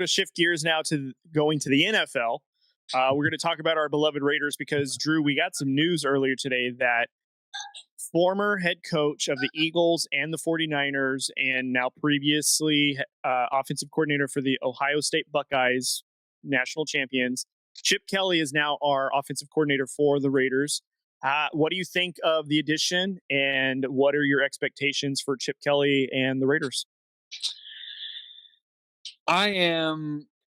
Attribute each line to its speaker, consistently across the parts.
Speaker 1: to shift gears now to going to the NFL. We're going to talk about our beloved Raiders because, Drew, we got some news earlier today that former head coach of the Eagles and the 49ers and now previously offensive coordinator for the Ohio State Buckeyes, national champions, Chip Kelly is now our offensive coordinator for the Raiders. What do you think of the addition, and what are your expectations for Chip Kelly and the Raiders?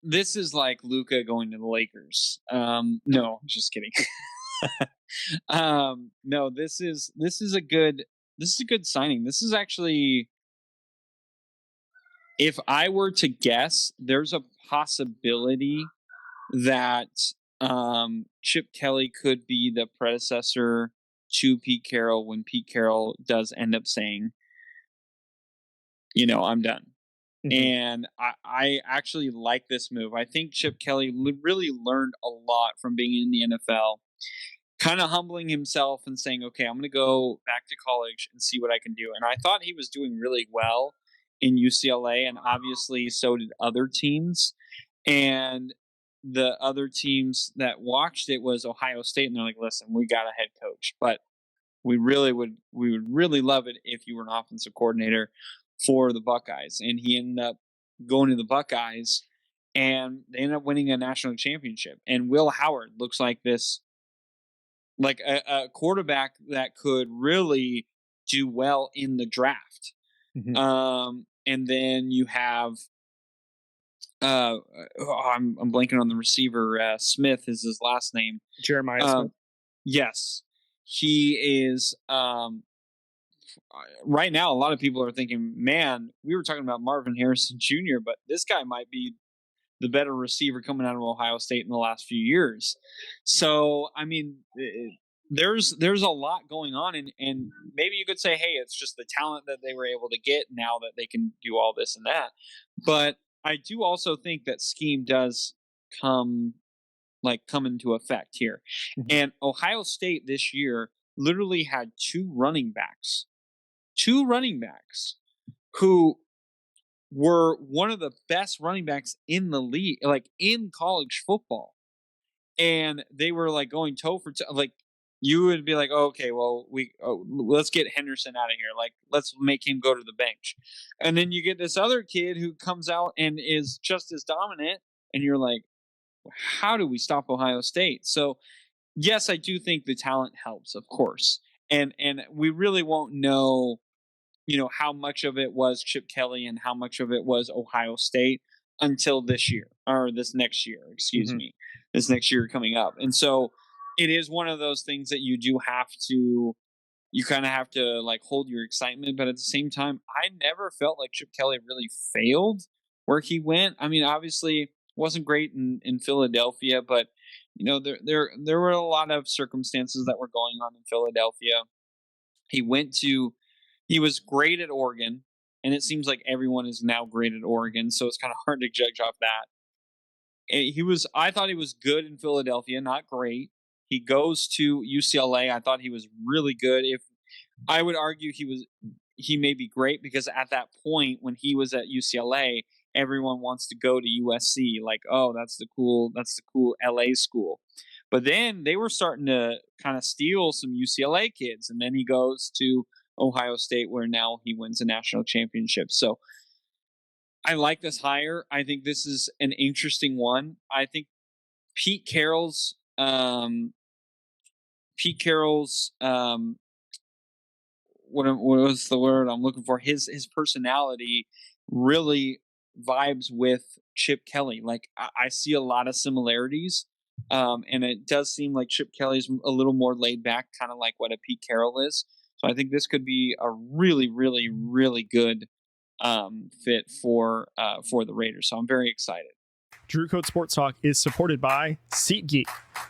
Speaker 2: This is like Luka going to the Lakers. No, just kidding. No, this is a good signing. This is actually, if I were to guess, there's a possibility that Chip Kelly could be the predecessor to Pete Carroll when Pete Carroll does end up saying, I'm done. Mm-hmm. And I actually like this move. I think Chip Kelly really learned a lot from being in the NFL, kind of humbling himself and saying, okay, I'm going to go back to college and see what I can do. And I thought he was doing really well in UCLA, and obviously so did other teams. And the other teams that watched it was Ohio State, and they're like, listen, we got a head coach, but we would really love it if you were an offensive coordinator for the Buckeyes. And he ended up going to the Buckeyes, and they ended up winning a national championship. And Will Howard looks like this, like a quarterback that could really do well in the draft. Mm-hmm. And then you have I'm blanking on the receiver. Smith is his last name.
Speaker 1: Jeremiah Smith.
Speaker 2: Yes, he is. Right now, a lot of people are thinking, man, we were talking about Marvin Harrison Jr., but this guy might be the better receiver coming out of Ohio State in the last few years. So, I mean, there's a lot going on, and maybe you could say, hey, it's just the talent that they were able to get now that they can do all this and that. But I do also think that scheme does come into effect here. Mm-hmm. And Ohio State this year literally had two running backs who were one of the best running backs in the league, like in college football. And they were like going toe for toe. Like, you would be like, oh, okay, well, let's get Henderson out of here. Like, let's make him go to the bench. And then you get this other kid who comes out and is just as dominant. And you're like, how do we stop Ohio State? So, yes, I do think the talent helps, of course. And we really won't know, how much of it was Chip Kelly and how much of it was Ohio State until this year, or this next year, this next year coming up. And so it is one of those things that you kind of have to like hold your excitement. But at the same time, I never felt like Chip Kelly really failed where he went. I mean, obviously wasn't great in Philadelphia, but there were a lot of circumstances that were going on in Philadelphia. He was great at Oregon, and it seems like everyone is now great at Oregon, so it's kind of hard to judge off that. I thought he was good in Philadelphia, not great. He goes to UCLA. I thought he was really good. If I would argue he may be great, because at that point when he was at UCLA, everyone wants to go to USC. Like, oh, that's the cool LA school. But then they were starting to kind of steal some UCLA kids, and then he goes to Ohio State, where now he wins a national championship. So I like this hire. I think this is an interesting one. I think Pete Carroll's what was the word I'm looking for? His personality really vibes with Chip Kelly. Like, I see a lot of similarities, and it does seem like Chip Kelly's a little more laid back, kind of like what a Pete Carroll is. So I think this could be a really, really, really good fit for the Raiders. So I'm very excited.
Speaker 1: Drew Code Sports Talk is supported by SeatGeek.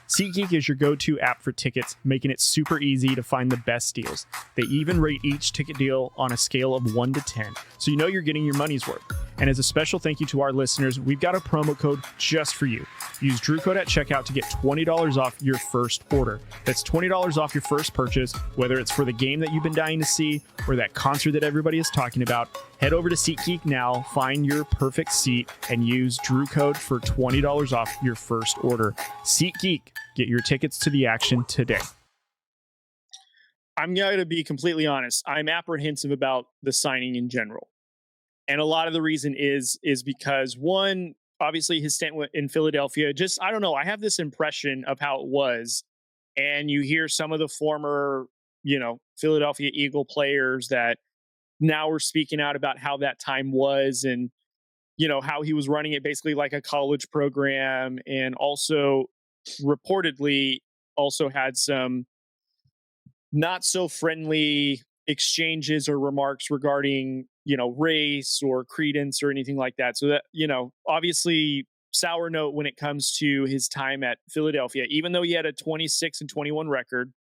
Speaker 1: SeatGeek is your go-to app for tickets, making it super easy to find the best deals. They even rate each ticket deal on a scale of 1 to 10, so you know you're getting your money's worth. And as a special thank you to our listeners, we've got a promo code just for you. Use DrewCode at checkout to get $20 off your first order. That's $20 off your first purchase, whether it's for the game that you've been dying to see or that concert that everybody is talking about. Head over to SeatGeek now, find your perfect seat, and use DrewCode for $20 off your first order. SeatGeek, get your tickets to the action today. I'm going to be completely honest. I'm apprehensive about the signing in general. And a lot of the reason is because, one, obviously his stint in Philadelphia, just, I don't know, I have this impression of how it was. And you hear some of the former, Philadelphia Eagle players that now are speaking out about how that time was and, how he was running it basically like a college program, and also reportedly also had some not so friendly exchanges or remarks regarding, race or credence or anything like that. So that, obviously sour note when it comes to his time at Philadelphia, even though he had a 26-21 record,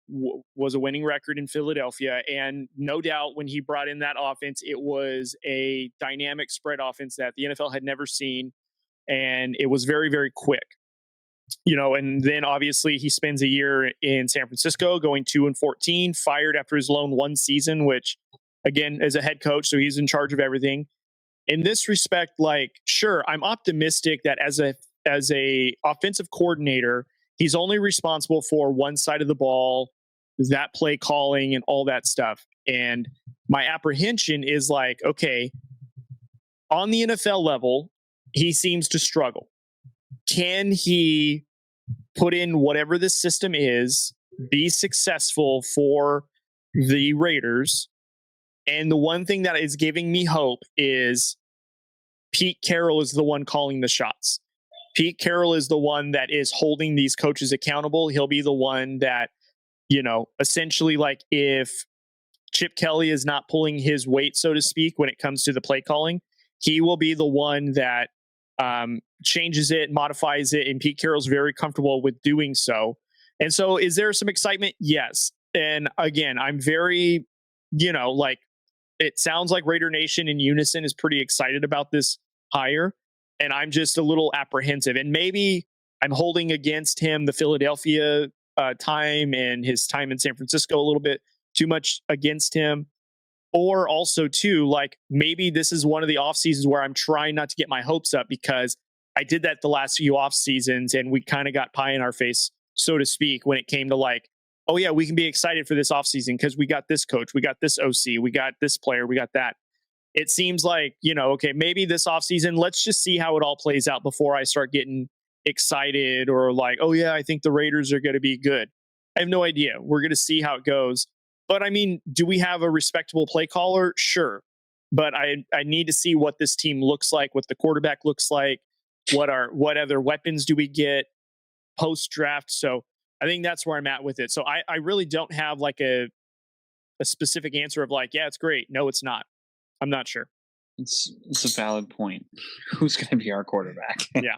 Speaker 1: was a winning record in Philadelphia. And no doubt when he brought in that offense, it was a dynamic spread offense that the NFL had never seen. And it was very, very quick. And then obviously he spends a year in San Francisco going 2-14, fired after his lone one season, which again, as a head coach, so he's in charge of everything. In this respect, sure, I'm optimistic that as a offensive coordinator, he's only responsible for one side of the ball, that play calling and all that stuff. And my apprehension is okay, on the NFL level, he seems to struggle. Can he put in whatever the system is, be successful for the Raiders? And the one thing that is giving me hope is Pete Carroll is the one calling the shots. Pete Carroll is the one that is holding these coaches accountable. He'll be the one that, essentially if Chip Kelly is not pulling his weight, so to speak, when it comes to the play calling, he will be the one that changes it, modifies it, and Pete Carroll's very comfortable with doing so. And so is there some excitement? Yes. And again, I'm very, it sounds like Raider Nation in unison is pretty excited about this hire. And I'm just a little apprehensive. And maybe I'm holding against him the Philadelphia time and his time in San Francisco a little bit too much against him. Or also, too, maybe this is one of the off seasons where I'm trying not to get my hopes up, because I did that the last few off seasons and we kind of got pie in our face, so to speak, when it came to oh yeah, we can be excited for this off season because we got this coach, we got this OC, we got this player, we got that. It seems okay, maybe this off season, let's just see how it all plays out before I start getting excited or oh yeah, I think the Raiders are going to be good. I have no idea. We're going to see how it goes. But I mean, do we have a respectable play caller? Sure. But I need to see what this team looks like, what the quarterback looks like, what other weapons do we get post draft. So I think that's where I'm at with it. So I really don't have a specific answer of yeah, it's great. No, it's not. I'm not sure.
Speaker 2: It's a valid point. Who's going to be our quarterback?
Speaker 1: Yeah.